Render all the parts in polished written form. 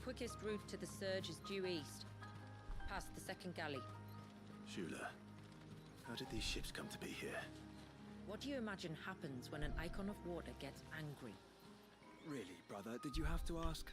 quickest route to the surge is due east, past the second galley. Shula, how did these ships come to be here? What do you imagine happens when an icon of water gets angry? Really, brother, did you have to ask?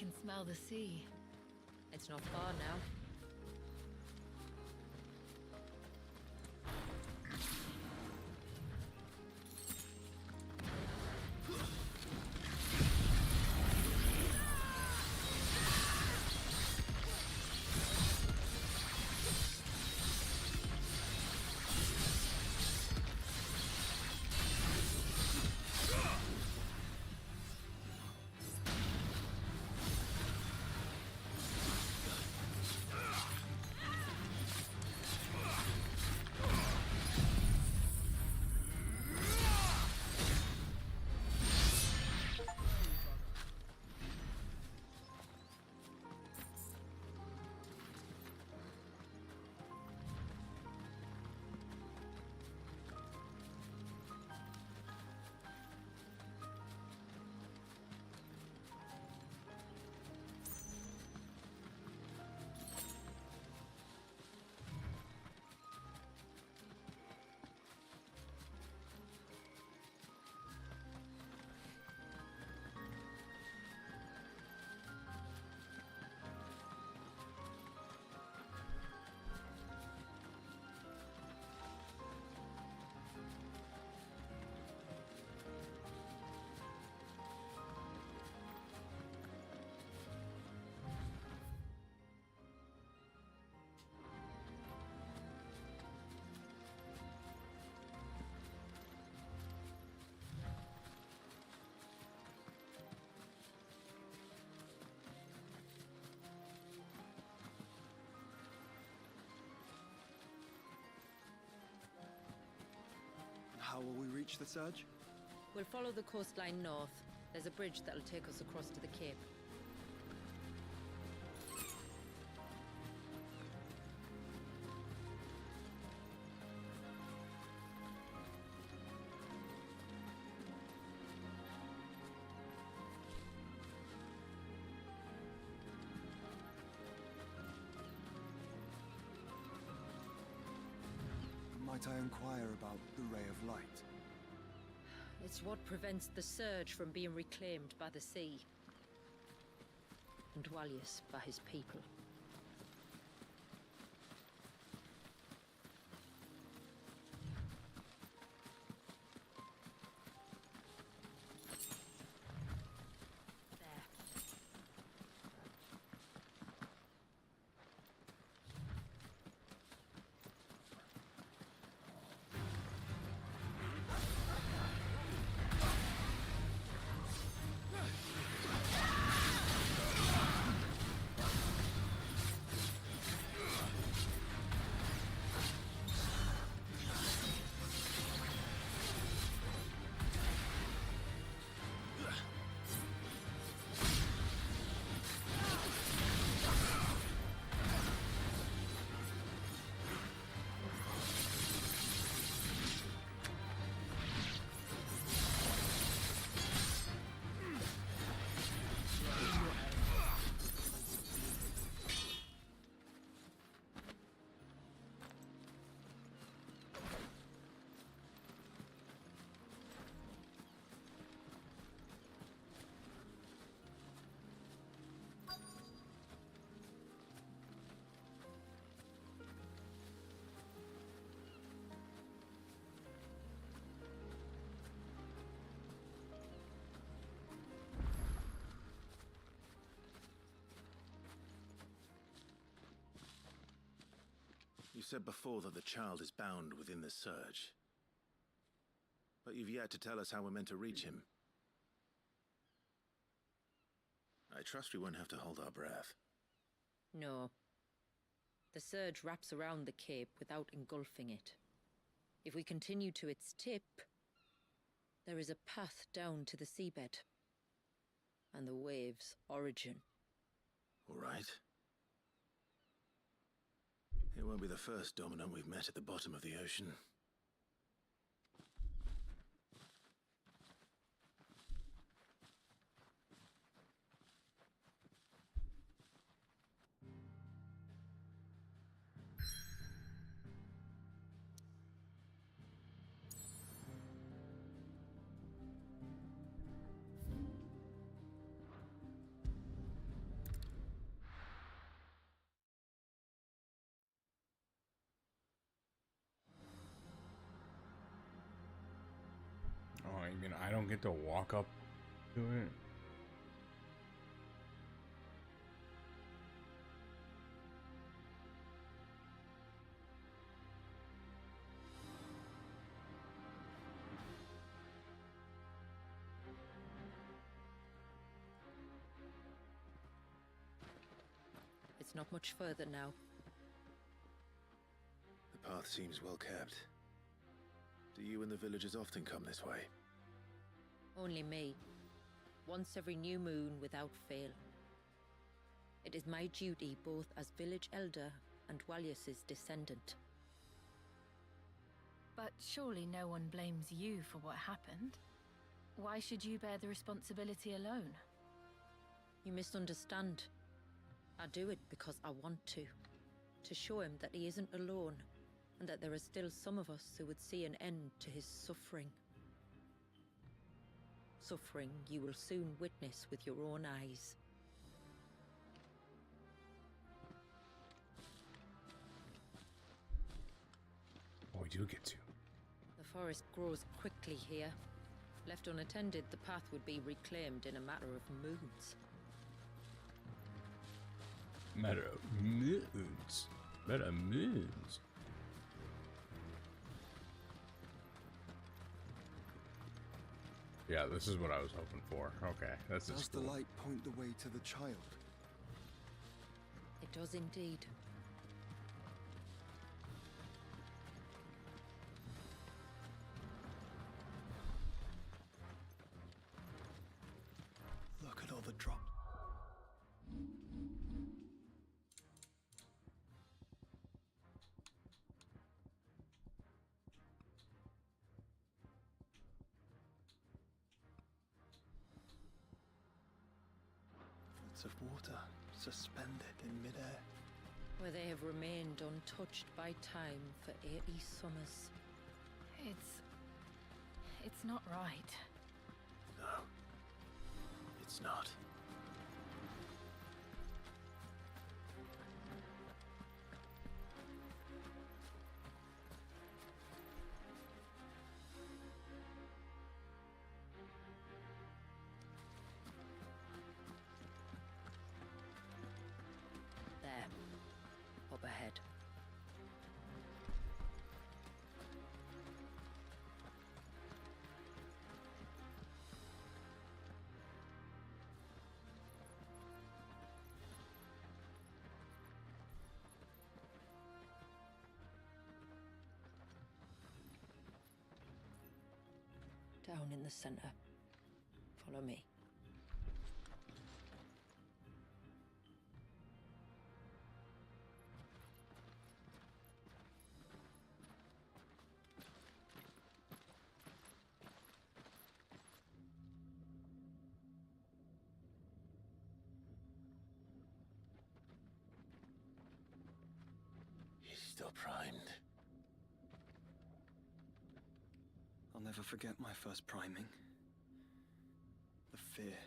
can smell the sea. It's not far now. How will we reach the surge? We'll follow the coastline north. There's a bridge that'll take us across to the cape. Might I inquire about the Ray of Light? It's what prevents the surge from being reclaimed by the sea. And Dwalius by his people. You said before that the child is bound within the surge. But you've yet to tell us how we're meant to reach him. I trust we won't have to hold our breath. No. The surge wraps around the cape without engulfing it. If we continue to its tip, there is a path down to the seabed. And the wave's origin. All right. It won't be the first dominant we've met at the bottom of the ocean. You mean I don't get to walk up to it? It's not much further now. The path seems well kept. Do you and the villagers often come this way? Only me. Once every new moon without fail. It is my duty both as village elder and Walius's descendant. But surely no one blames you for what happened. Why should you bear the responsibility alone? You misunderstand. I do it because I want to. To show him that he isn't alone, and that there are still some of us who would see an end to his suffering. Suffering you will soon witness with your own eyes. Oh, we do get to. The forest grows quickly here. Left unattended, the path would be reclaimed in a matter of moons. Matter of moons. Matter of moons. Yeah, this is what I was hoping for. Okay, that's Does just the cool. light point the way to the child? It does indeed. Look at all the drops. Floods of water suspended in midair. Where they have remained untouched by time for 80 summers. It's not right. No. It's not. There. Up ahead. Down in the center. Follow me. He's still primed. I'll never forget my first priming. The fear.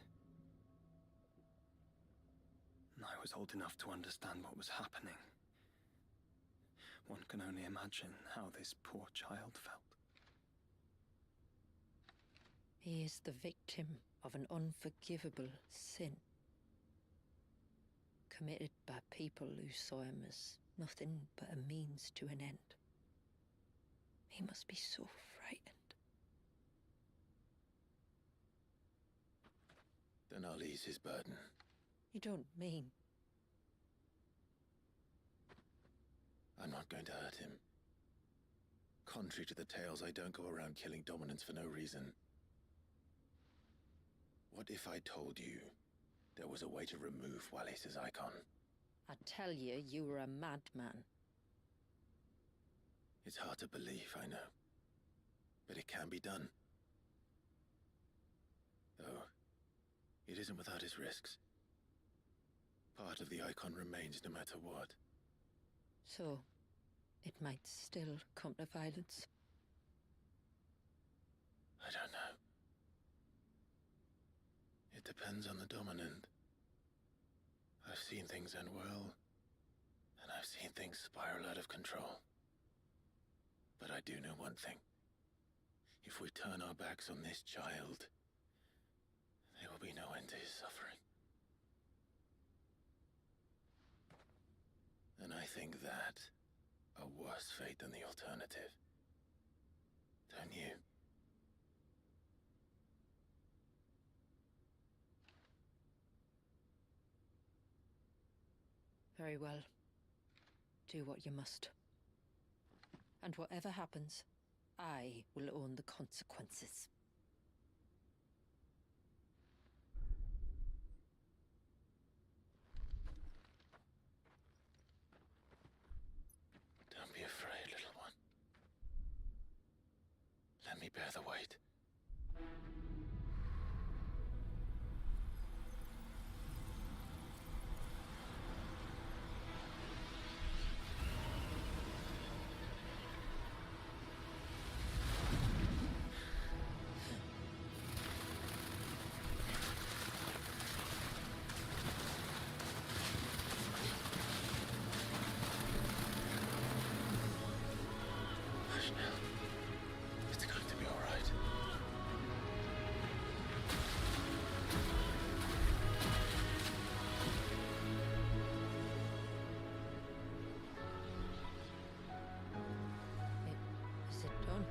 And I was old enough to understand what was happening. One can only imagine how this poor child felt. He is the victim of an unforgivable sin. Committed by people who saw him as nothing but a means to an end. He must be so frightened. Then I'll ease his burden. You don't mean... I'm not going to hurt him. Contrary to the tales, I don't go around killing dominants for no reason. What if I told you there was a way to remove Wallis's icon? I tell you, you were a madman. It's hard to believe, I know. But it can be done. Though, it isn't without its risks. Part of the icon remains no matter what. So, it might still come to violence. I don't know. It depends on the dominant. I've seen things end well, and I've seen things spiral out of control. But I do know one thing. If we turn our backs on this child, there will be no end to his suffering. And I think that a worse fate than the alternative. Don't you? Very well. Do what you must. And whatever happens, I will own the consequences. Don't be afraid, little one. Let me bear the weight. Hush now. It's going to be all right. Is it done?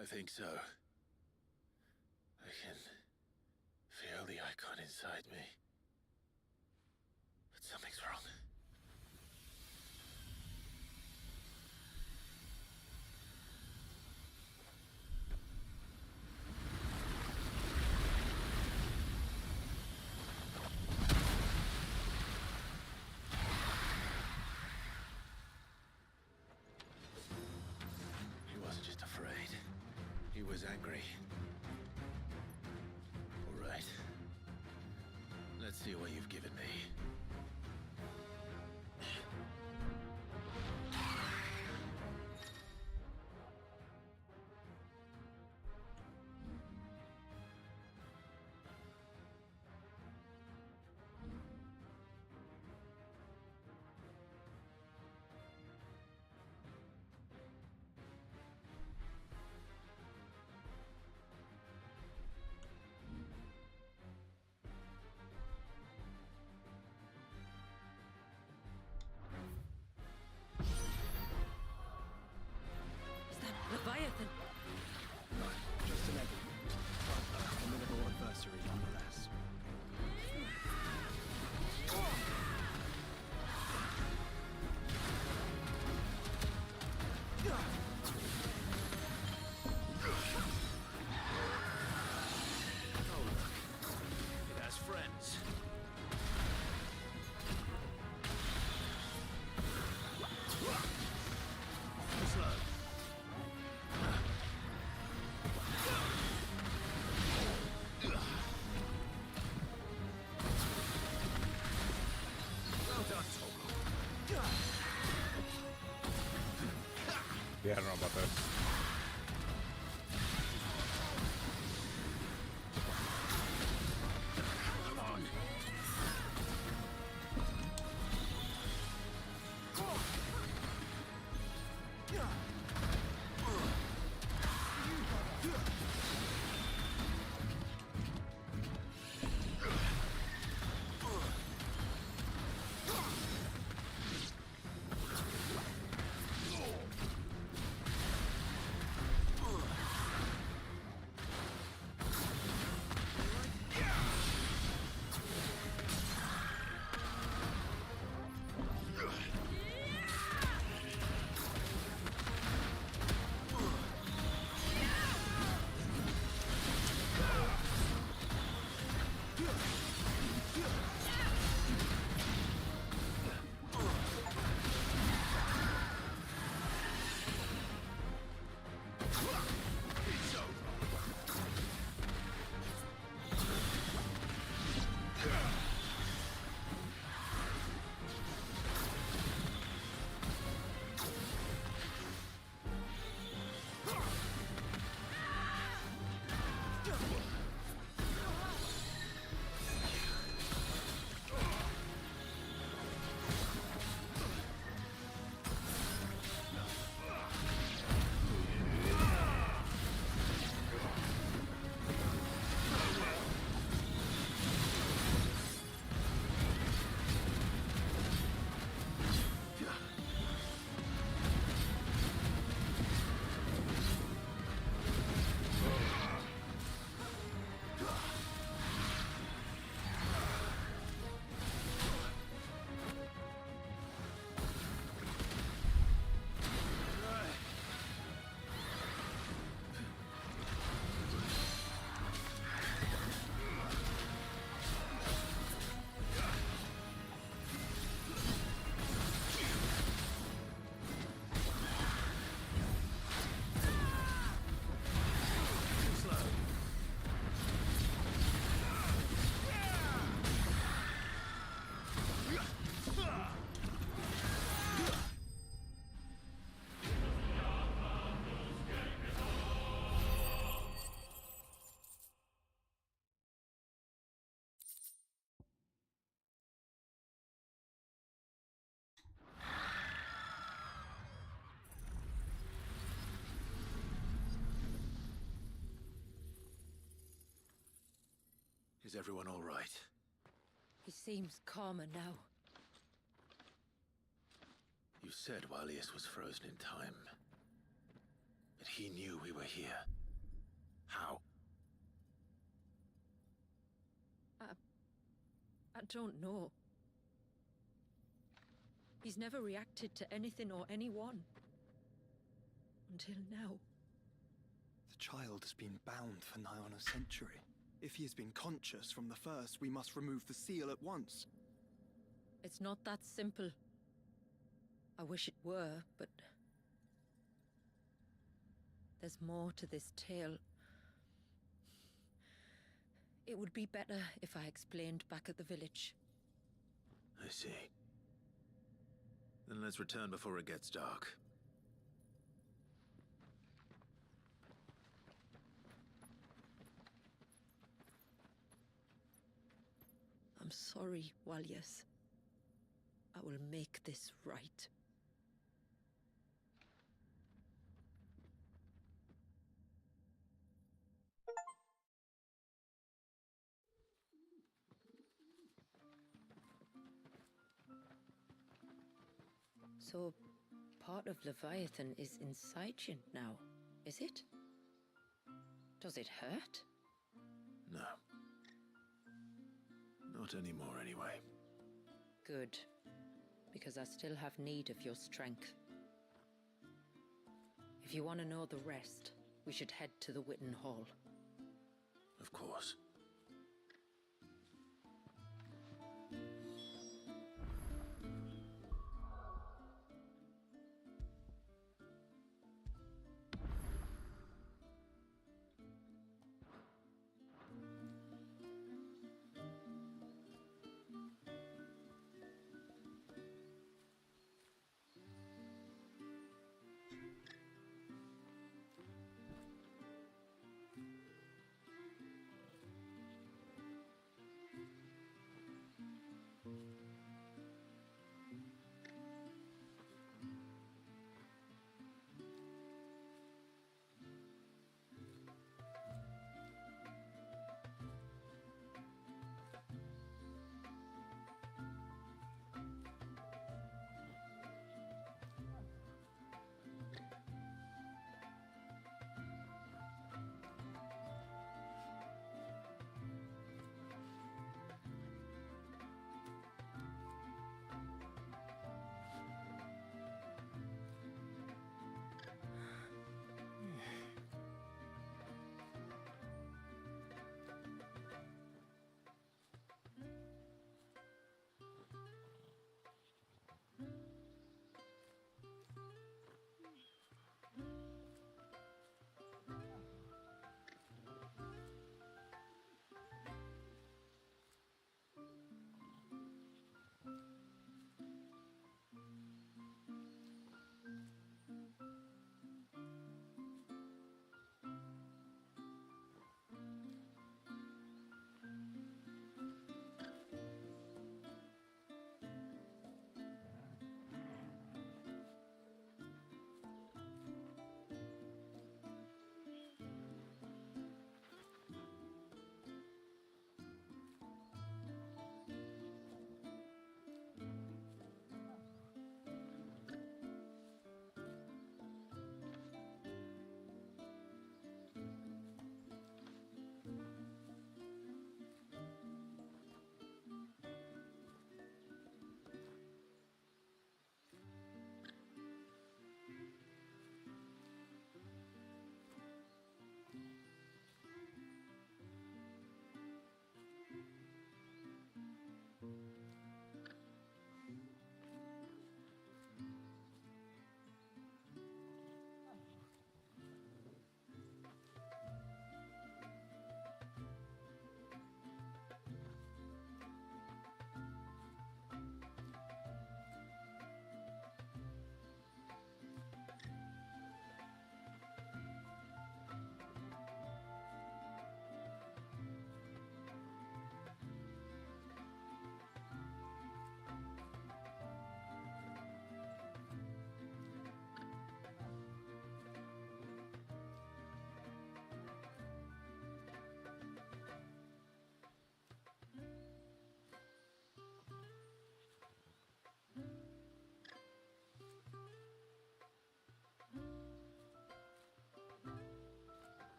I think so. I can feel the icon inside me. But something's wrong. He wasn't just afraid. He was angry. All right. Let's see what you've given me. Is that Leviathan? No, just an enemy. But a formidable adversary nonetheless. Oh, look. It has friends. Slow. Well done, Togo. Bien robotes. Come on. Is everyone all right? He seems calmer now. You said Walius was frozen in time. But he knew we were here. How? I don't know. He's never reacted to anything or anyone. Until now. The child has been bound for nigh on a century. If he has been conscious from the first, we must remove the seal at once. It's not that simple. I wish it were, but... there's more to this tale. It would be better if I explained back at the village. I see. Then let's return before it gets dark. I'm sorry, Walius. I will make this right. So, part of Leviathan is inside you now, is it? Does it hurt? No. Not anymore, anyway. Good. Because I still have need of your strength. If you want to know the rest, we should head to the Witten Hall. Of course.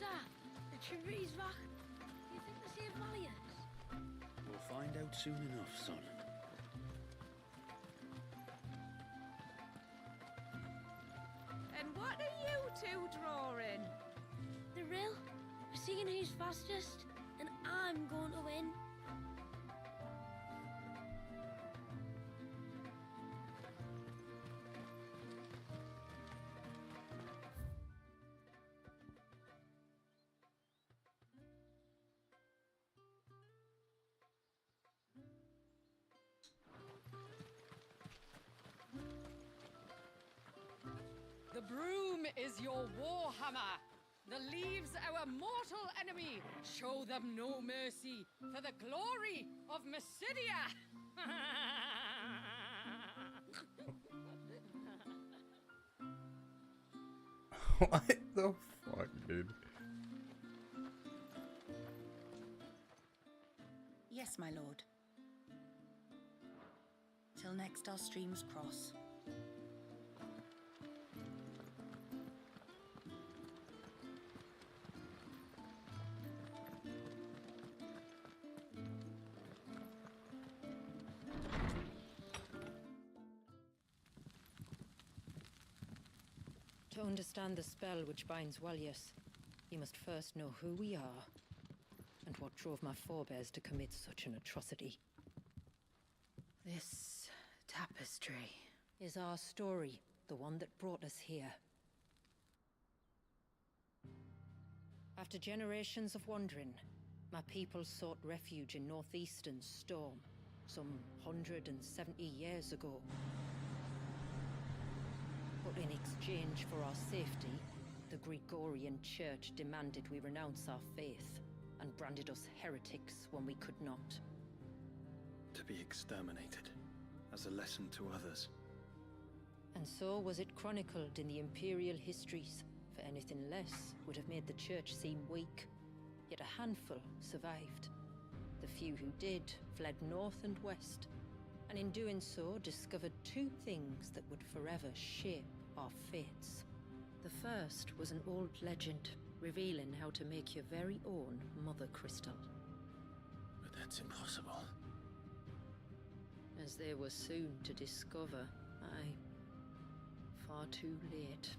Master, the Chevrie's back. You think the same Valiant? We'll find out soon enough, son. And what are you two drawing? The rill. We're seeing who's fastest, and I'm going to win. The broom is your warhammer. The leaves our mortal enemy. Show them no mercy for the glory of Mysidia. What the fuck, dude? Yes, my lord. Till next our streams cross. To understand the spell which binds Walyas, you must first know who we are, and what drove my forebears to commit such an atrocity. This tapestry is our story, the one that brought us here. After generations of wandering, my people sought refuge in northeastern Storm, some 170 years ago. But in exchange for our safety, the Gregorian Church demanded we renounce our faith, and branded us heretics when we could not. To be exterminated, as a lesson to others. And so was it chronicled in the Imperial histories, for anything less would have made the Church seem weak. Yet a handful survived. The few who did fled north and west, and in doing so discovered two things that would forever shape our fates. The first was an old legend, revealing how to make your very own Mother Crystal. But that's impossible. As they were soon to discover, aye, far too late.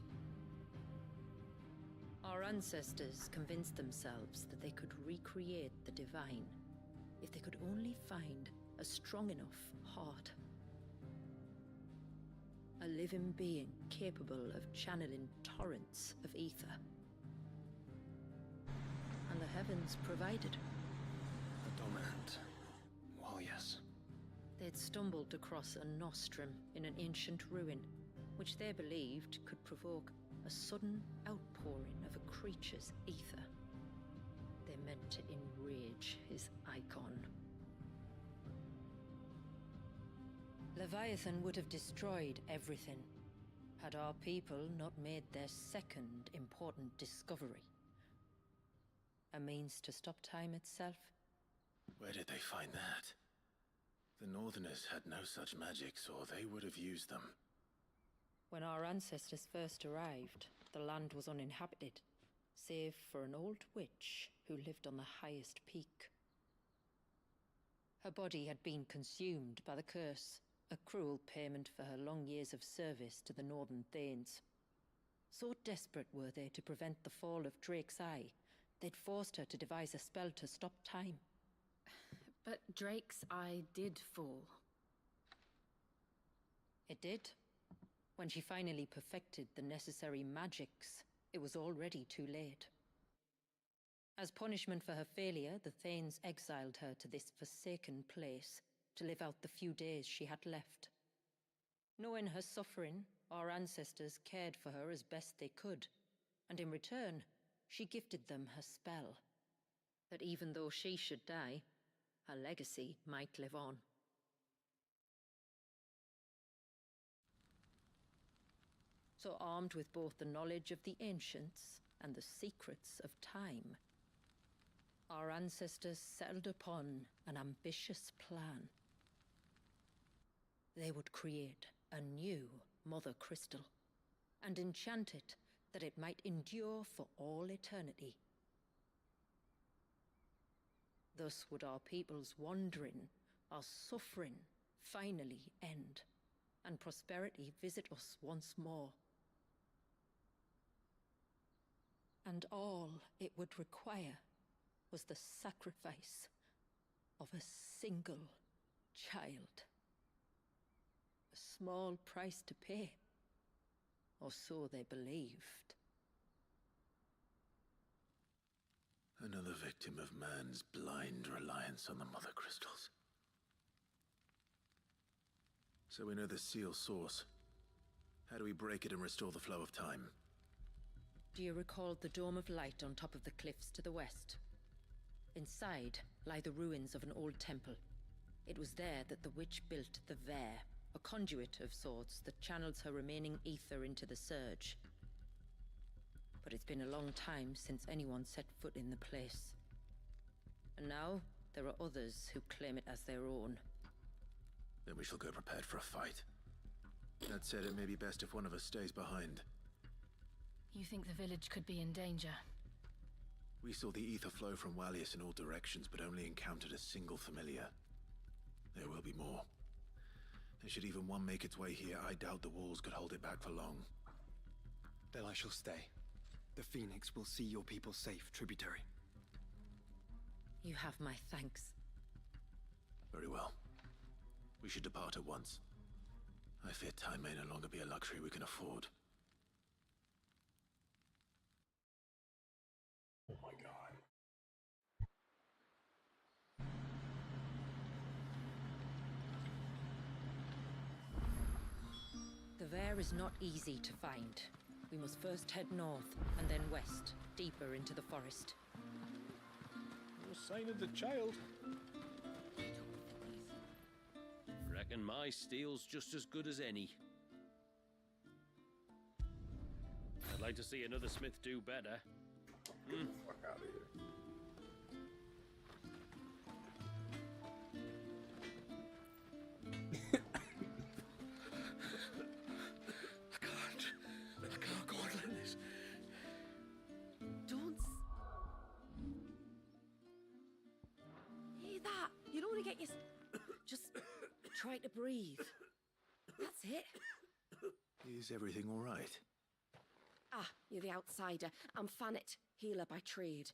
Our ancestors convinced themselves that they could recreate the divine if they could only find a strong enough heart. A living being capable of channeling torrents of ether. And the heavens provided. The dominant. Well, yes. They'd stumbled across a nostrum in an ancient ruin, which they believed could provoke a sudden outpouring of a creature's ether. They meant to enrage his icon. Leviathan would have destroyed everything, had our people not made their second important discovery. A means to stop time itself. Where did they find that? The Northerners had no such magics, or they would have used them. When our ancestors first arrived, the land was uninhabited, save for an old witch who lived on the highest peak. Her body had been consumed by the curse, a cruel payment for her long years of service to the Northern Thanes. So desperate were they to prevent the fall of Drake's Eye, they'd forced her to devise a spell to stop time. But Drake's Eye did fall. It did. When she finally perfected the necessary magics, it was already too late. As punishment for her failure, the Thanes exiled her to this forsaken place to live out the few days she had left. Knowing her suffering, our ancestors cared for her as best they could, and in return, she gifted them her spell. That even though she should die, her legacy might live on. So armed with both the knowledge of the ancients and the secrets of time, our ancestors settled upon an ambitious plan. They would create a new Mother Crystal, and enchant it that it might endure for all eternity Thus would our people's wandering, our suffering, finally end, and prosperity visit us once more. And all it would require was the sacrifice of a single child. A small price to pay, or so they believed. Another victim of man's blind reliance on the Mother Crystals. So we know the seal's source. How do we break it and restore the flow of time? Do you recall the Dome of Light on top of the cliffs to the west? Inside lie the ruins of an old temple. It was there that the witch built the Vare, a conduit of sorts that channels her remaining ether into the Surge. But it's been a long time since anyone set foot in the place. And now, there are others who claim it as their own. Then we shall go prepared for a fight. That said, it may be best if one of us stays behind. You think the village could be in danger? We saw the ether flow from Wallius in all directions, but only encountered a single familiar. There will be more. And should even one make its way here, I doubt the walls could hold it back for long. Then I shall stay. The Phoenix will see your people safe, tributary. You have my thanks. Very well. We should depart at once. I fear time may no longer be a luxury we can afford. Oh my god. The Vare is not easy to find. We must first head north, and then west, deeper into the forest. No sign of the child. Reckon my steel's just as good as any. I'd like to see another smith do better. Fuck out of here. I can't go on like this. Don't. Hear that? You don't want to get your. Just try to breathe. That's it. Is everything all right? Ah, you're the outsider. I'm Fannet, healer by trade.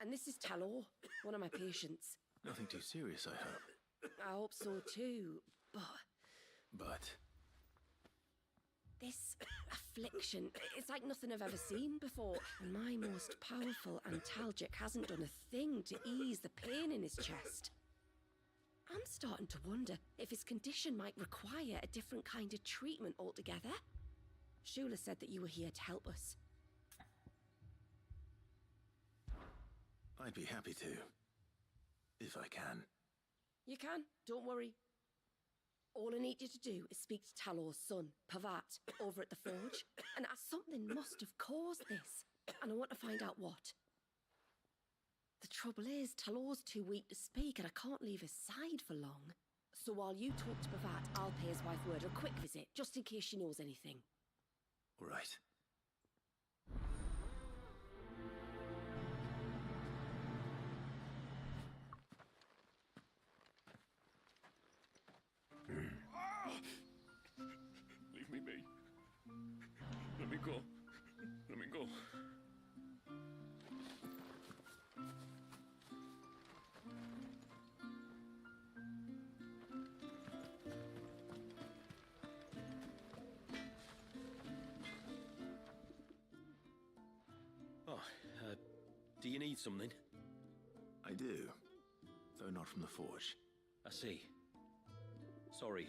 And this is Talor, one of my patients. Nothing too serious, I hope. I hope so too, But this affliction, it's like nothing I've ever seen before. And my most powerful antalgic hasn't done a thing to ease the pain in his chest. I'm starting to wonder if his condition might require a different kind of treatment altogether. Shula said that you were here to help us. I'd be happy to. If I can. You can, don't worry. All I need you to do is speak to Talor's son, Pavat, over at the forge, and ask something must have caused this, and I want to find out what. The trouble is, Talor's too weak to speak, and I can't leave his side for long. So while you talk to Pavat, I'll pay his wife word a quick visit, just in case she knows anything. All right. Leave me be. Let me go. Let me go. Do you need something? I do. Though not from the forge. I see. Sorry.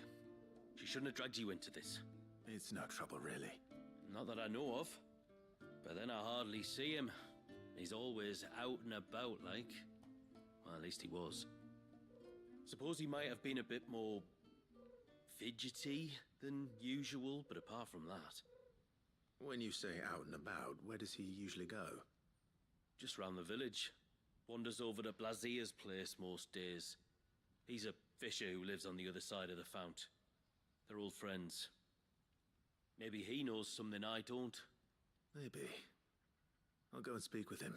She shouldn't have dragged you into this. It's no trouble, really. Not that I know of. But then I hardly see him. He's always out and about, like. Well, at least he was. Suppose he might have been a bit more fidgety than usual, but apart from that... When you say out and about, where does he usually go? Just round the village. Wanders over to Blazia's place most days. He's a fisher who lives on the other side of the fount. They're old friends. Maybe he knows something I don't. Maybe. I'll go and speak with him.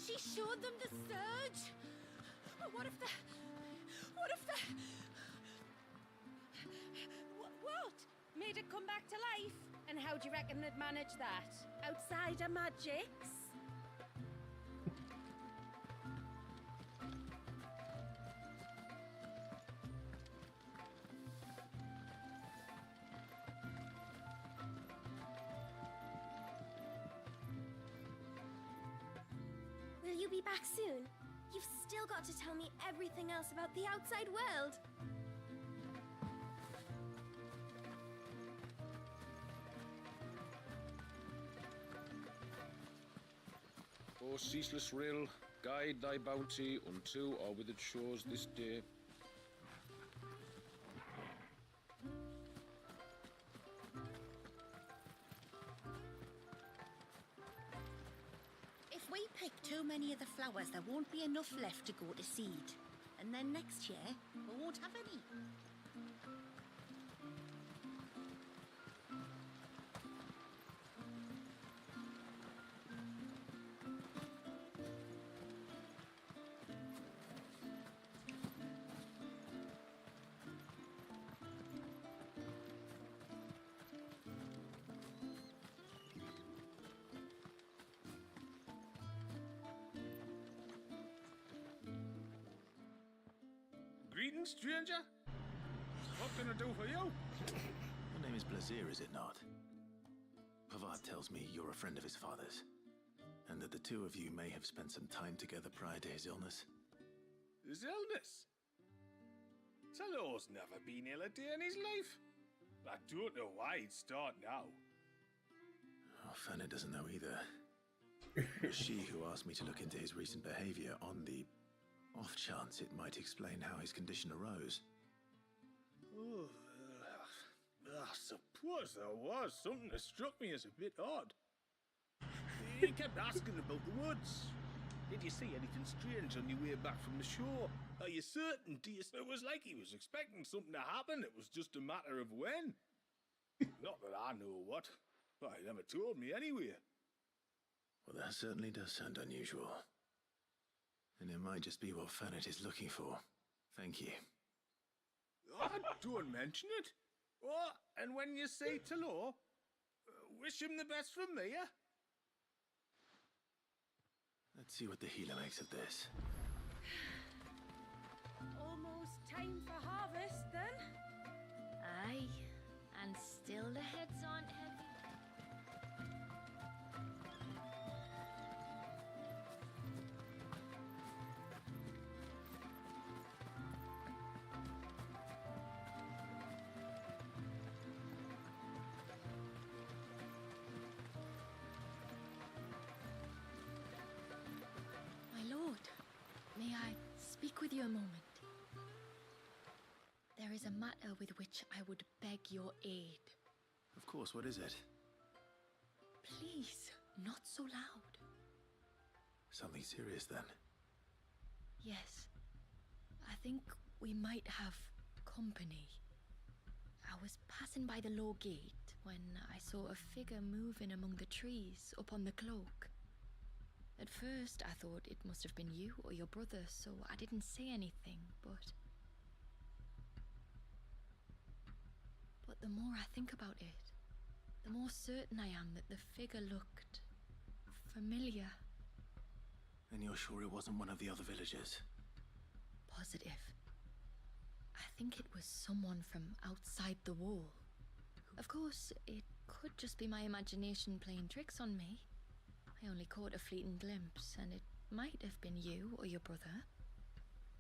She showed them the surge. What if the... What? Made it come back to life? And how do you reckon they'd manage that? Outsider magics? Will you be back soon? You've still got to tell me everything else about the outside world. O ceaseless rill, guide thy bounty unto our withered shores this day. If we pick too many of the flowers, there won't be enough left to go to seed. And then next year, we won't have any. Greetings, stranger. What can I do for you? Your name is Blazir, is it not? Pavad tells me you're a friend of his father's, and that the two of you may have spent some time together prior to his illness. His illness? Talor's never been ill a day in his life. I don't know why he'd start now. Oh, Fanny doesn't know either. It was she who asked me to look into his recent behavior on the off chance it might explain how his condition arose. Oh, I suppose there was something that struck me as a bit odd. He kept asking about the woods. Did you see anything strange on your way back from the shore? Are you certain? It was like he was expecting something to happen. It was just a matter of when. Not that I know what. But he never told me anyway. Well, that certainly does sound unusual. And it might just be what Fanet is looking for. Thank you. Don't mention it. Oh, and when you say Talor, wish him the best from me, yeah? Let's see what the healer makes of this. Almost time for harvest, then? Aye, and still the heads aren't heavy. My lord, may I speak with you a moment? There is a matter with which I would beg your aid. Of course, what is it? Please, not so loud. Something serious, then? Yes. I think we might have company. I was passing by the low gate when I saw a figure moving among the trees up on the cloak. At first, I thought it must have been you or your brother, so I didn't say anything, but the more I think about it, the more certain I am that the figure looked familiar. And you're sure it wasn't one of the other villagers? Positive. I think it was someone from outside the wall. Of course, it could just be my imagination playing tricks on me. I only caught a fleeting glimpse, and it might have been you or your brother.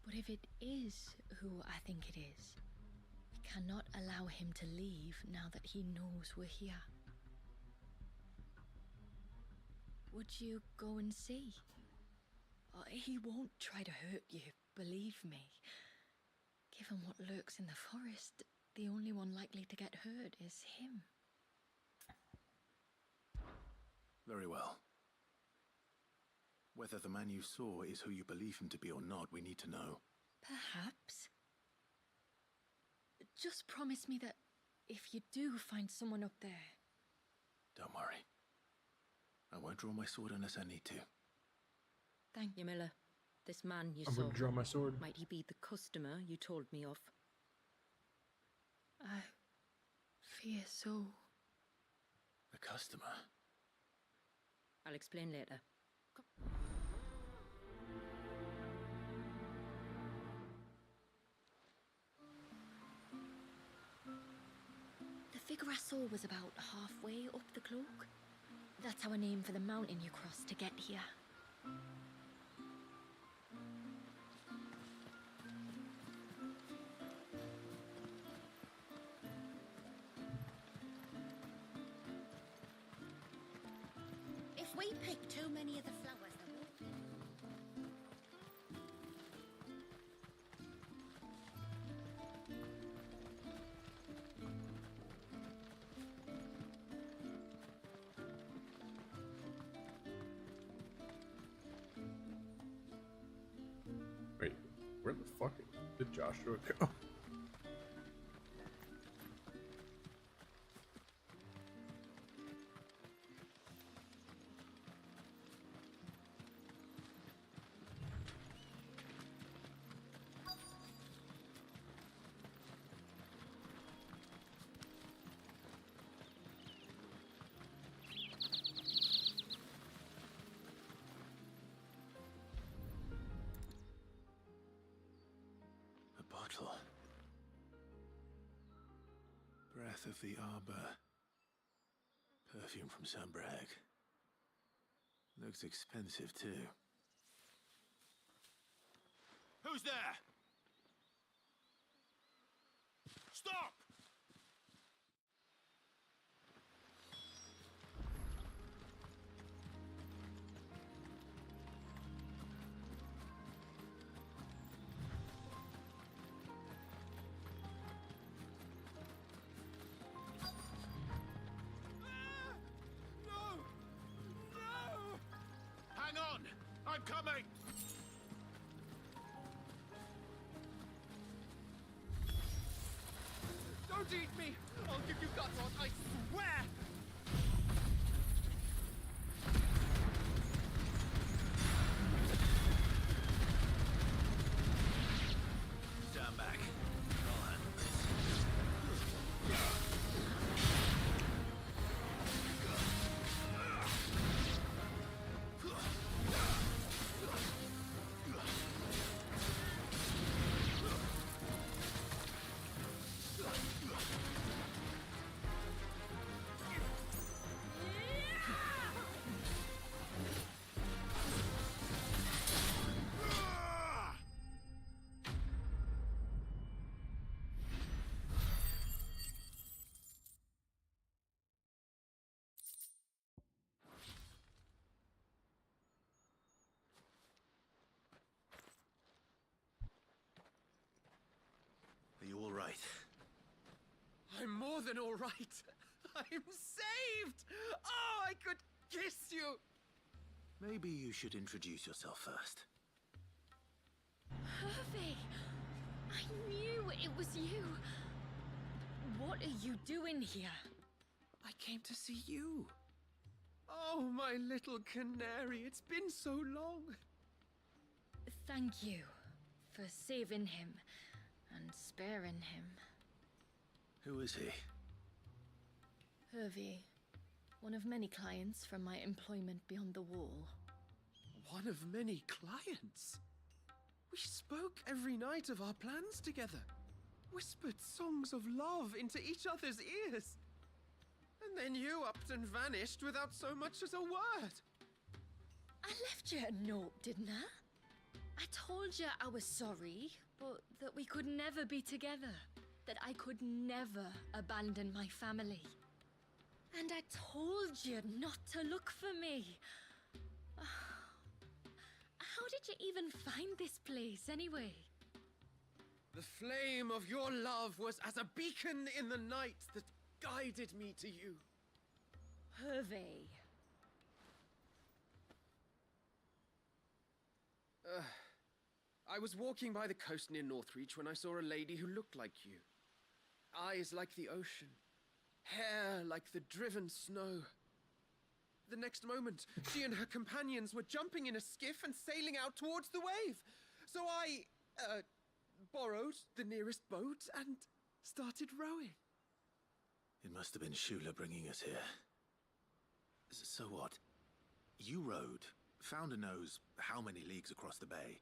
But if it is who I think it is, we cannot allow him to leave now that he knows we're here. Would you go and see? He won't try to hurt you, believe me. Given what lurks in the forest, the only one likely to get hurt is him. Very well. Whether the man you saw is who you believe him to be or not, we need to know. Perhaps. Just promise me that if you do find someone up there... Don't worry. I won't draw my sword unless I need to. Thank you. Ymilla, this man you I'm saw, gonna draw my sword. might he be the customer you told me of? I fear so. The customer? I'll explain later. The figure I saw was about halfway up the cloak. That's our name for the mountain you cross to get here. If we pick too many of the flowers, there won't be. Wait, where the fuck did Joshua go? A bottle. Breath of the Arbor. Perfume from Sunbrag. Looks expensive, too. Who's there? Stop! Hang on! I'm coming! Don't eat me! I'll give you guts, I swear! Stand back. I'll handle this. Are you all right? I'm more than all right. I'm saved! Oh, I could kiss you! Maybe you should introduce yourself first. Hervey! I knew it was you. What are you doing here? I came to see you. Oh, my little canary, it's been so long. Thank you for saving him and sparing him. Who is he? Hervey, one of many clients from my employment beyond the wall. One of many clients? We spoke every night of our plans together. Whispered songs of love into each other's ears. And then you upped and vanished without so much as a word. I left you a note, didn't I? I told you I was sorry, but that we could never be together. That I could never abandon my family. And I told you not to look for me. How did you even find this place, anyway? The flame of your love was as a beacon in the night that guided me to you. Hervey. I was walking by the coast near Northreach when I saw a lady who looked like you. Eyes like the ocean. Hair like the driven snow. The next moment, she and her companions were jumping in a skiff and sailing out towards the wave. So I, borrowed the nearest boat and started rowing. It must have been Shula bringing us here. So what? You rowed, found a nose how many leagues across the bay,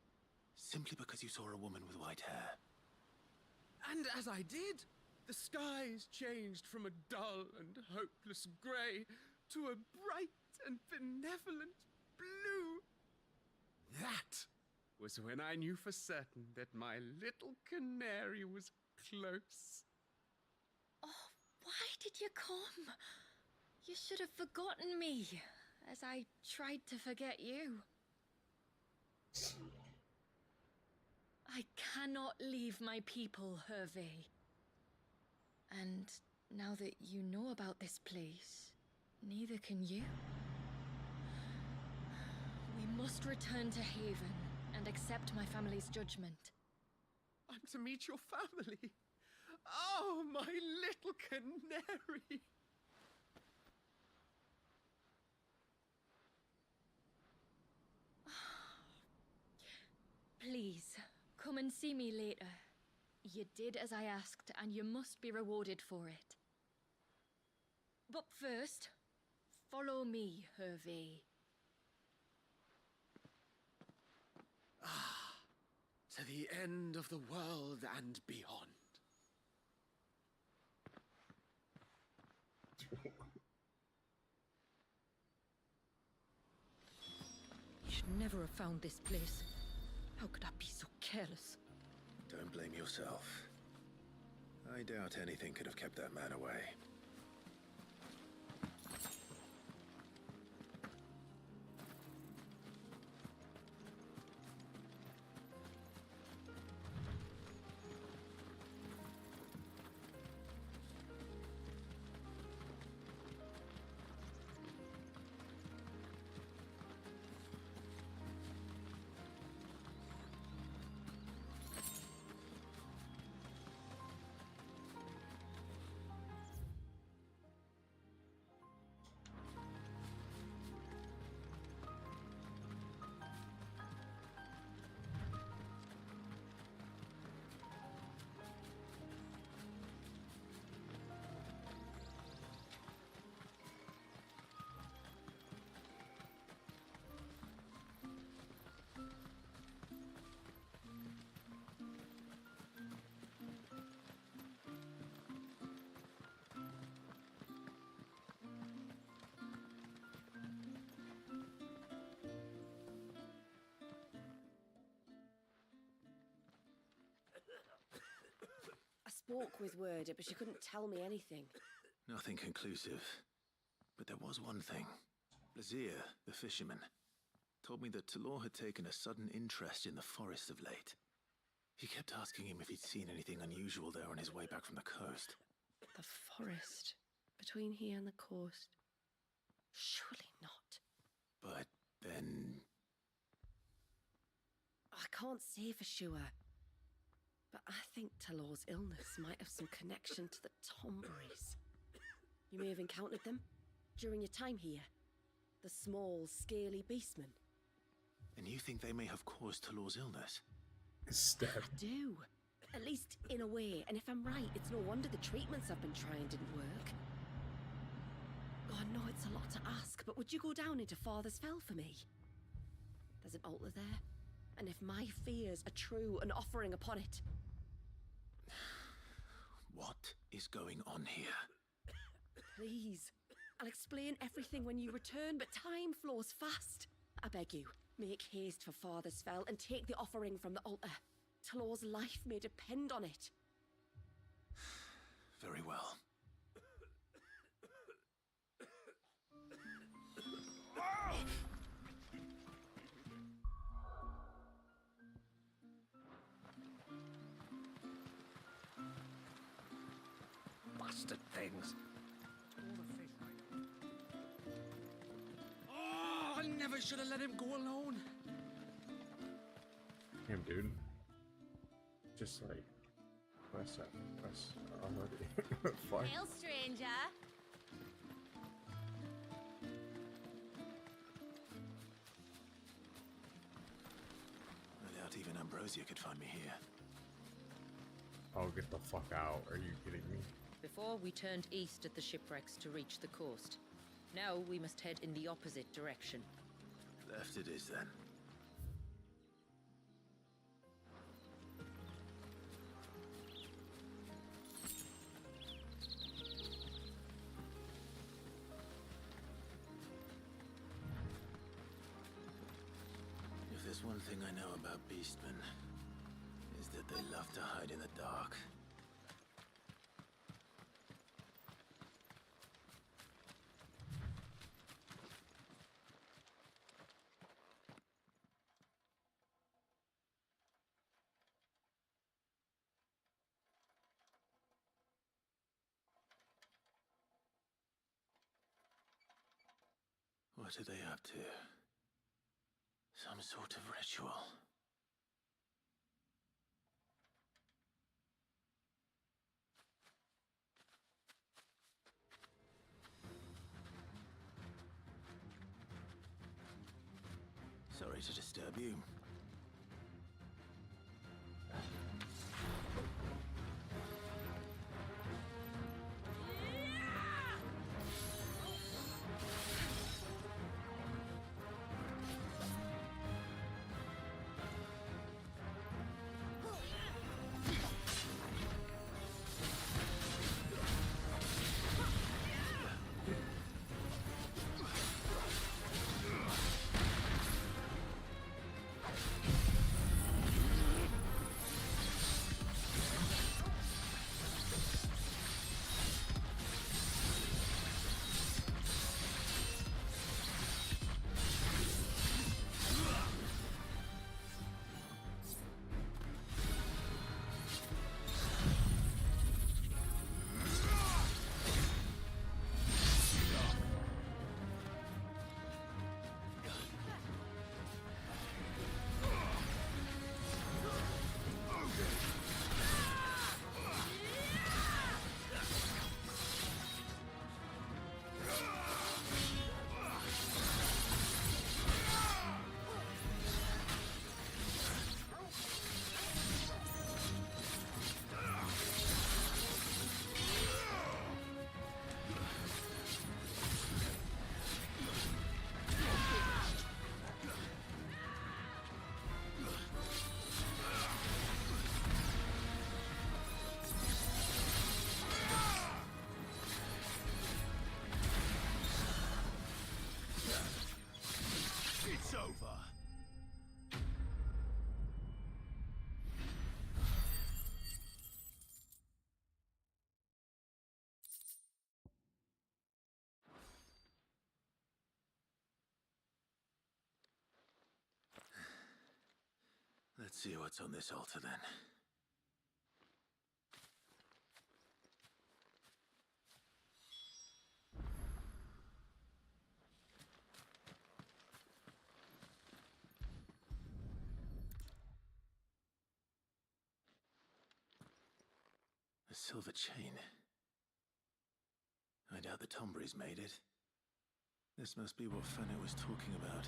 simply because you saw a woman with white hair. And as I did, the skies changed from a dull and hopeless grey to a bright and benevolent blue. That was when I knew for certain that my little canary was close. Oh, why did you come? You should have forgotten me, as I tried to forget you. I cannot leave my people, Hervé. And now that you know about this place, neither can you. We must return to Haven and accept my family's judgment. I'm to meet your family. Oh, my little canary. Please, come and see me later. You did as I asked, and you must be rewarded for it. But first, follow me, Hervé. Ah, to the end of the world and beyond. You should never have found this place. How could I be so careless? Don't blame yourself. I doubt anything could have kept that man away. Spoke with Word, but she couldn't tell me anything. Nothing conclusive. But there was one thing. Lazir, the fisherman, told me that Talor had taken a sudden interest in the forest of late. He kept asking him if he'd seen anything unusual there on his way back from the coast. The forest? Between here and the coast? Surely not. But then... I can't say for sure. But I think Talor's illness might have some connection to the Tomberries. You may have encountered them during your time here. The small, scaly beastmen. And you think they may have caused Talor's illness? Step. I do. At least in a way. And if I'm right, it's no wonder the treatments I've been trying didn't work. Oh, I know it's a lot to ask, but would you go down into Father's Fell for me? There's an altar there. And if my fears are true, an offering upon it. What is going on here? Please. I'll explain everything when you return, but time flows fast. I beg you, make haste for Father's Fell and take the offering from the altar. Talor's life may depend on it. Very well. Bastard things. Oh, I never should have let him go alone. Damn, dude. Just like press already. Fuck. Hail, stranger. Ambrosia could find me here. Oh, get the fuck out. Are you kidding me? Before, we turned east at the shipwrecks to reach the coast. Now we must head in the opposite direction. Left it is, then. If there's one thing I know about beastmen, is that they love to hide in the dark. What are they up to? Some sort of ritual. Sorry to disturb you. It's over. Let's see what's on this altar then. A silver chain. I doubt the Tombury's made it. This must be what Fenner was talking about.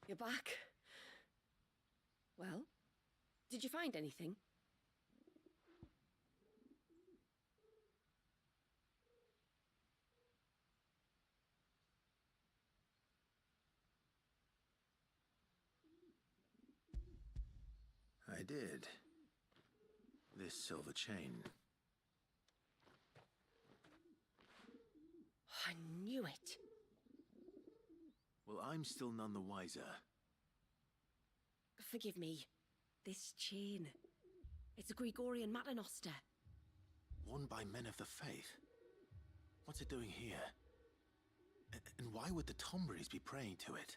You're back. Well, did you find anything? I did. This silver chain. I knew it. Well, I'm still none the wiser. Forgive me. This chain. It's a Gregorian Maternoster. Worn by men of the faith. What's it doing here? And why would the Tomburys be praying to it?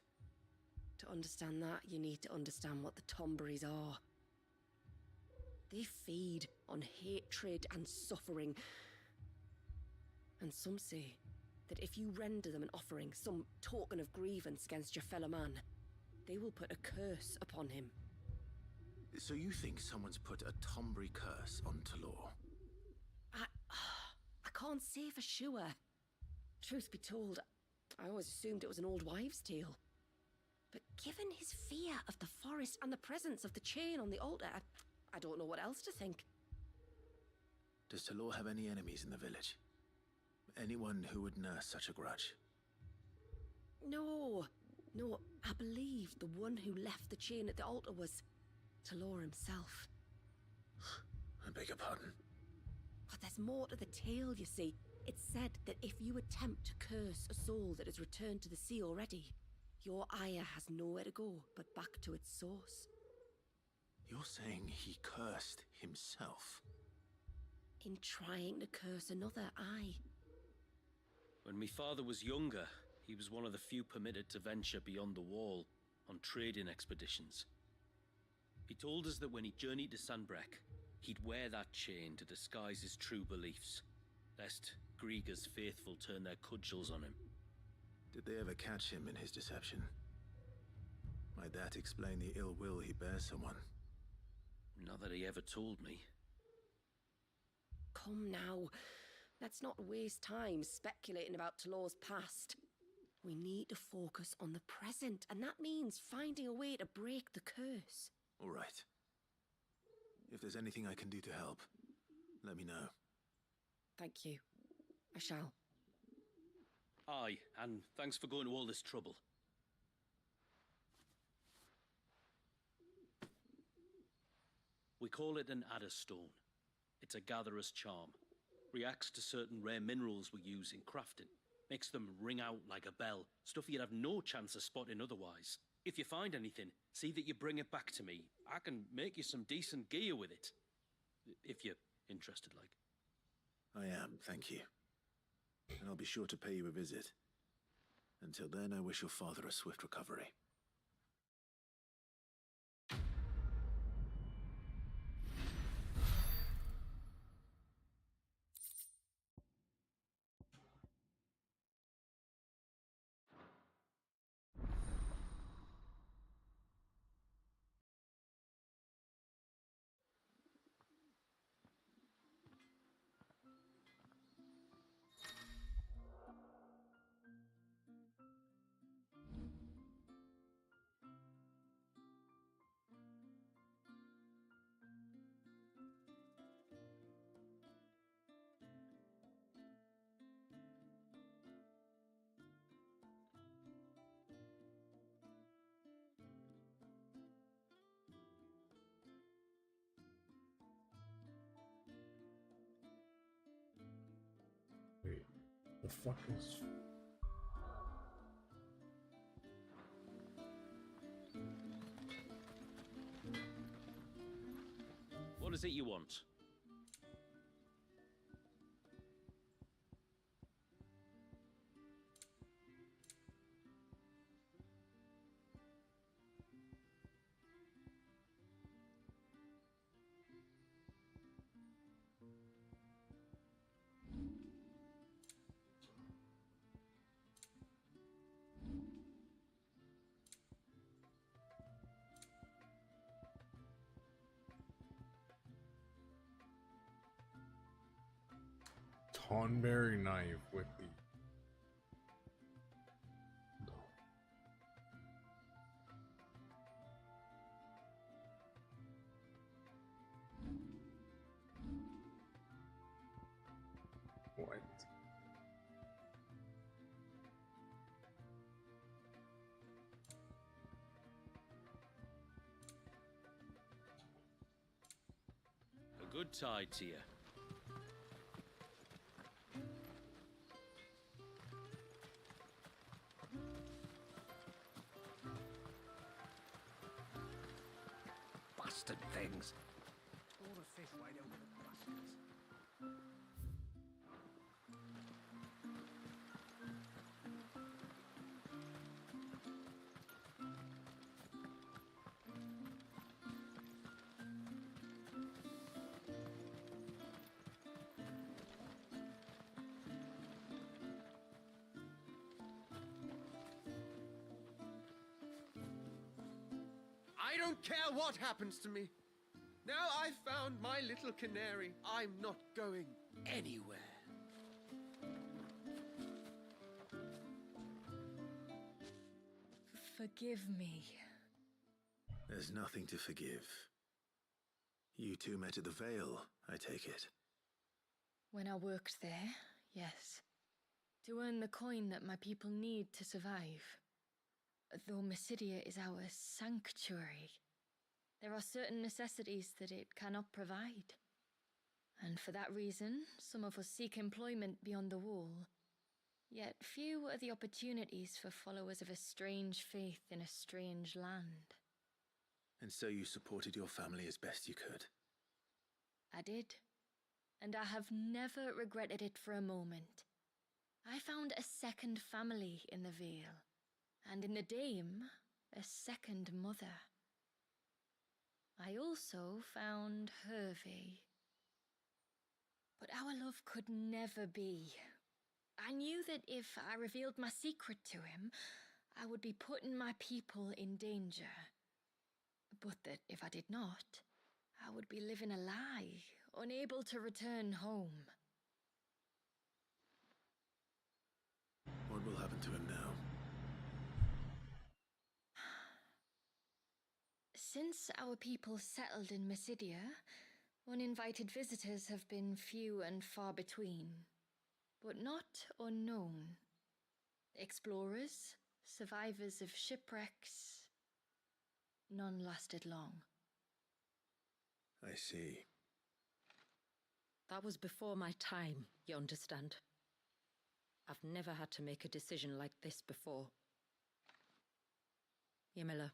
To understand that, you need to understand what the Tomburys are. They feed on hatred and suffering. And some say that if you render them an offering, some token of grievance against your fellow man, they will put a curse upon him. So you think someone's put a Tombry curse on Talor? I can't say for sure. Truth be told, I always assumed it was an old wives' tale. But given his fear of the forest and the presence of the chain on the altar, I don't know what else to think. Does Talor have any enemies in the village? Anyone who would nurse such a grudge? No, I believe the one who left the chain at the altar was Talor himself. I beg your pardon? But there's more to the tale, you see. It's said that if you attempt to curse a soul that has returned to the sea already, your ire has nowhere to go but back to its source. You're saying he cursed himself? In trying to curse another, aye. When my father was younger, he was one of the few permitted to venture beyond the wall on trading expeditions. He told us that when he journeyed to Sanbreque, he'd wear that chain to disguise his true beliefs, lest Grieger's faithful turn their cudgels on him. Did they ever catch him in his deception? Might that explain the ill will he bears someone? Not that he ever told me. Come now, let's not waste time speculating about Talor's past. We need to focus on the present, and that means finding a way to break the curse. All right. If there's anything I can do to help, let me know. Thank you. I shall. Aye, and thanks for going to all this trouble. We call it an adder stone. It's a gatherer's charm. Reacts to certain rare minerals we use in crafting. Makes them ring out like a bell. Stuff you'd have no chance of spotting otherwise. If you find anything, see that you bring it back to me. I can make you some decent gear with it. If you're interested, like. I am, thank you. And I'll be sure to pay you a visit. Until then, I wish your father a swift recovery. Wait, the fuck is... What is it you want? Tonberry knife with the... No. What? A good tide to you. Bastard things. All the fish right over the bastards. don't care what happens to me. Now I've found my little canary, I'm not going anywhere. Forgive me. There's nothing to forgive. You two met at the Vale, I take it. When I worked there, yes. To earn the coin that my people need to survive. Though Mysidia is our sanctuary, there are certain necessities that it cannot provide. And for that reason, some of us seek employment beyond the wall. Yet few are the opportunities for followers of a strange faith in a strange land. And so you supported your family as best you could? I did. And I have never regretted it for a moment. I found a second family in the Vale, and in the Dame, a second mother. I also found Hervey. But our love could never be. I knew that if I revealed my secret to him, I would be putting my people in danger. But that if I did not, I would be living a lie, unable to return home. What will happen to him now? Since our people settled in Mysidia, uninvited visitors have been few and far between, but not unknown. Explorers, survivors of shipwrecks, none lasted long. I see. That was before my time, you understand? I've never had to make a decision like this before. Ymila,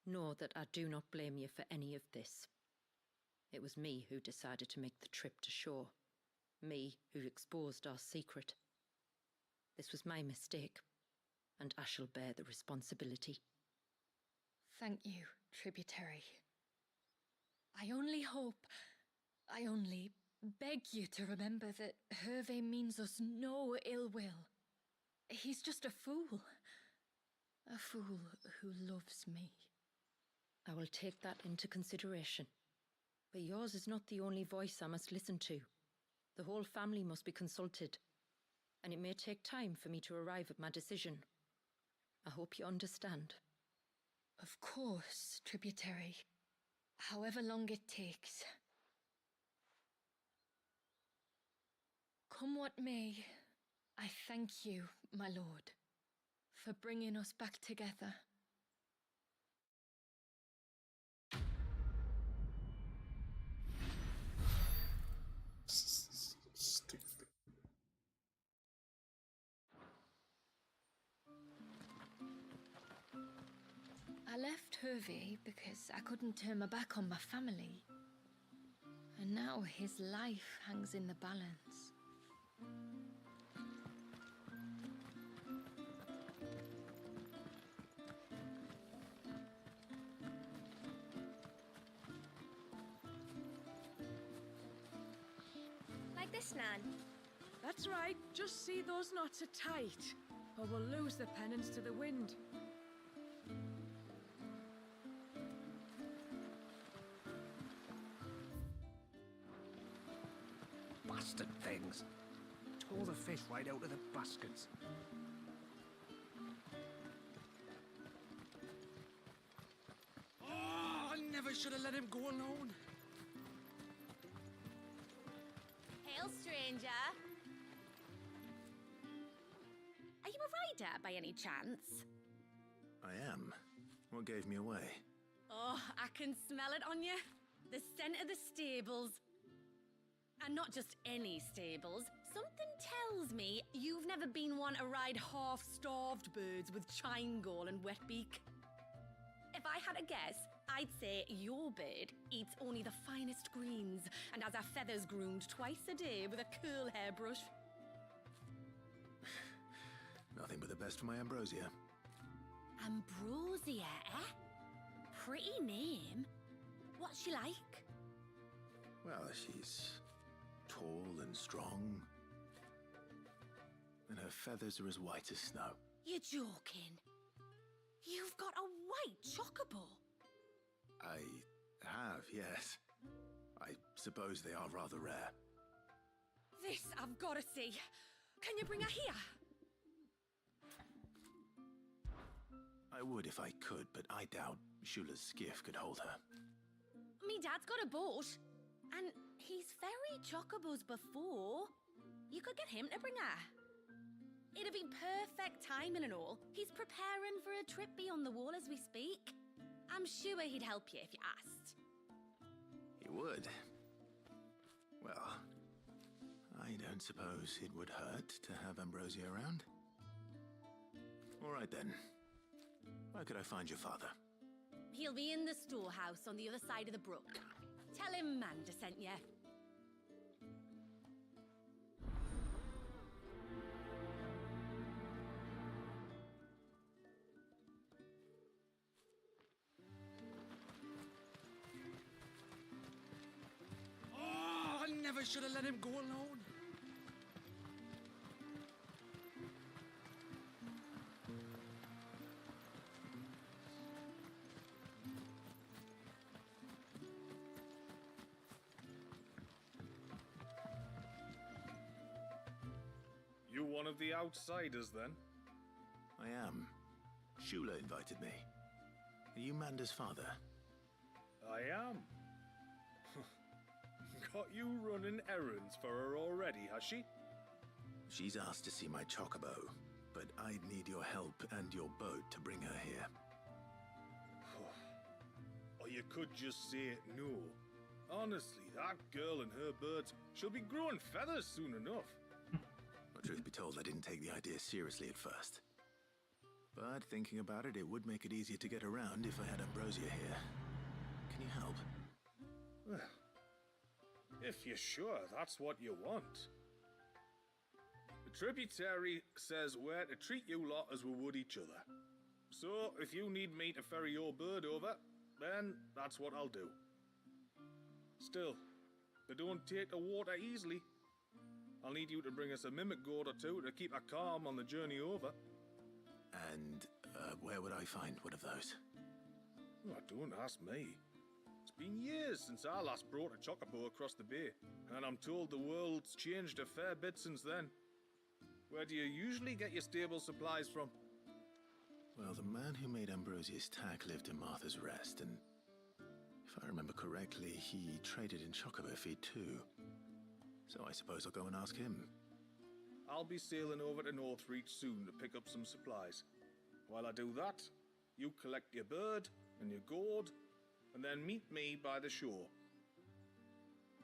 know that I do not blame you for any of this. It was me who decided to make the trip to shore. Me who exposed our secret. This was my mistake, and I shall bear the responsibility. Thank you, tributary. I only beg you to remember that Hervé means us no ill will. He's just a fool. A fool who loves me. I will take that into consideration. But yours is not the only voice I must listen to. The whole family must be consulted, and it may take time for me to arrive at my decision. I hope you understand. Of course, tributary. However long it takes. Come what may, I thank you, my lord, for bringing us back together. Stupid. I left Hervé because I couldn't turn my back on my family. And now his life hangs in the balance. Like this, Nan. That's right. Just see those knots are tight, or we'll lose the pennants to the wind. Bastard things. Tore the fish right out of the baskets. Oh, I never should have let him go alone. Hail, stranger. Are you a rider by any chance? I am. What gave me away? Oh, I can smell it on you. The scent of the stables. And not just any stables. Something tells me you've never been one to ride half-starved birds with chine gall and wet beak. If I had a guess, I'd say your bird eats only the finest greens and has her feathers groomed twice a day with a curl hairbrush. Nothing but the best for my ambrosia. Ambrosia, eh? Pretty name. What's she like? Well, she's tall and strong. And her feathers are as white as snow. You're joking. You've got a white chocobo. yes. I suppose they are rather rare. This I've got to see. Can you bring her here? I would if I could, but I doubt Shula's skiff could hold her. Me dad's got a boat, and he's ferried chocobos before. You could get him to bring her. It'd be perfect timing and all. He's preparing for a trip beyond the wall as we speak. I'm sure he'd help you if you asked. He would. Well, I don't suppose it would hurt to have Ambrosia around. All right then. Where could I find your father? He'll be in the storehouse on the other side of the brook. Tell him Manda sent you. Oh, I never should have let him go alone. You one of the outsiders, then? I am. Shula invited me. Are you Manda's father? I am. Got you running errands for her already, has she? She's asked to see my chocobo, but I'd need your help and your boat to bring her here. Or you could just say no. Honestly, that girl and her birds, she'll be growing feathers soon enough. Well, truth be told, I didn't take the idea seriously at first. But thinking about it, it would make it easier to get around if I had Ambrosia here. Can you help? Well, if you're sure that's what you want. The tributary says we're to treat you lot as we would each other. So, if you need me to ferry your bird over, then that's what I'll do. Still, they don't take the water easily. I'll need you to bring us a mimic gourd or two to keep her calm on the journey over. And where would I find one of those? Oh, don't ask me. It's been years since I last brought a chocobo across the bay, and I'm told the world's changed a fair bit since then. Where do you usually get your stable supplies from? Well, the man who made Ambrosia's tack lived in Martha's Rest, and if I remember correctly, he traded in chocobo feed too. So I suppose I'll go and ask him. I'll be sailing over to Northreach soon to pick up some supplies. While I do that, you collect your bird and your gourd, and then meet me by the shore.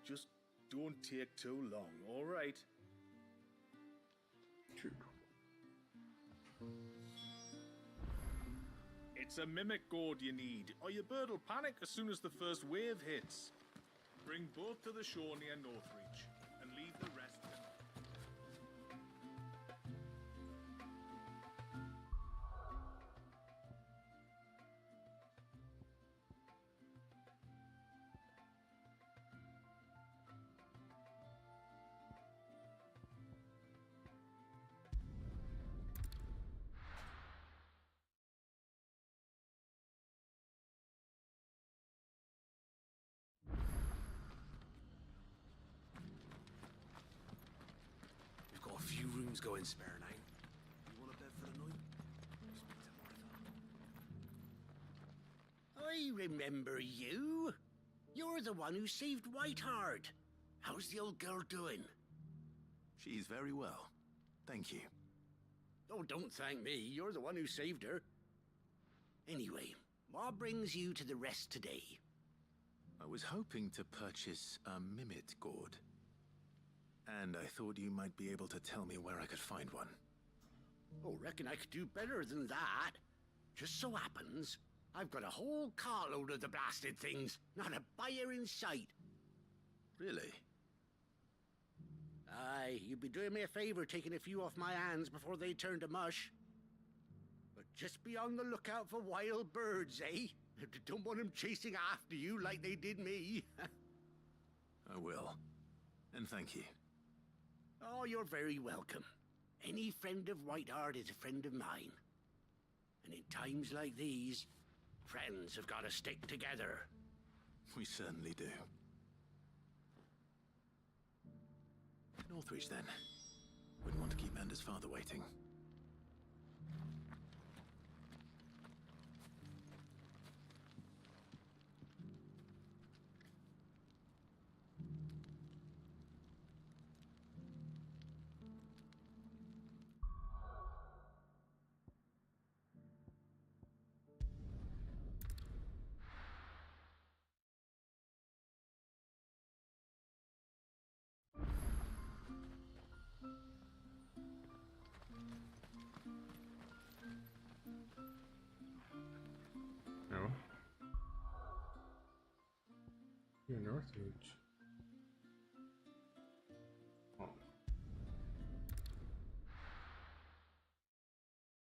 Just don't take too long, all right? True. It's a mimic gourd you need, or your bird will panic as soon as the first wave hits. Bring both to the shore near Northreach, and leave the rest to me. We've got a few rooms going spare now. You want a bed for the night? Speak to Martha. I remember you. You're the one who saved Whiteheart. How's the old girl doing? She's very well. Thank you. Oh, don't thank me. You're the one who saved her. Anyway, what brings you to the rest today? I was hoping to purchase a mimit gourd. And I thought you might be able to tell me where I could find one. Oh, reckon I could do better than that. Just so happens, I've got a whole carload of the blasted things. Not a buyer in sight. Really? Aye, you'd be doing me a favor taking a few off my hands before they turn to mush. But just be on the lookout for wild birds, eh? Don't want them chasing after you like they did me. I will. And thank you. Oh, you're very welcome. Any friend of Whiteheart is a friend of mine. And in times like these, friends have got to stick together. We certainly do. Northreach, then. Wouldn't want to keep Mander's father waiting. No. You're Northreach.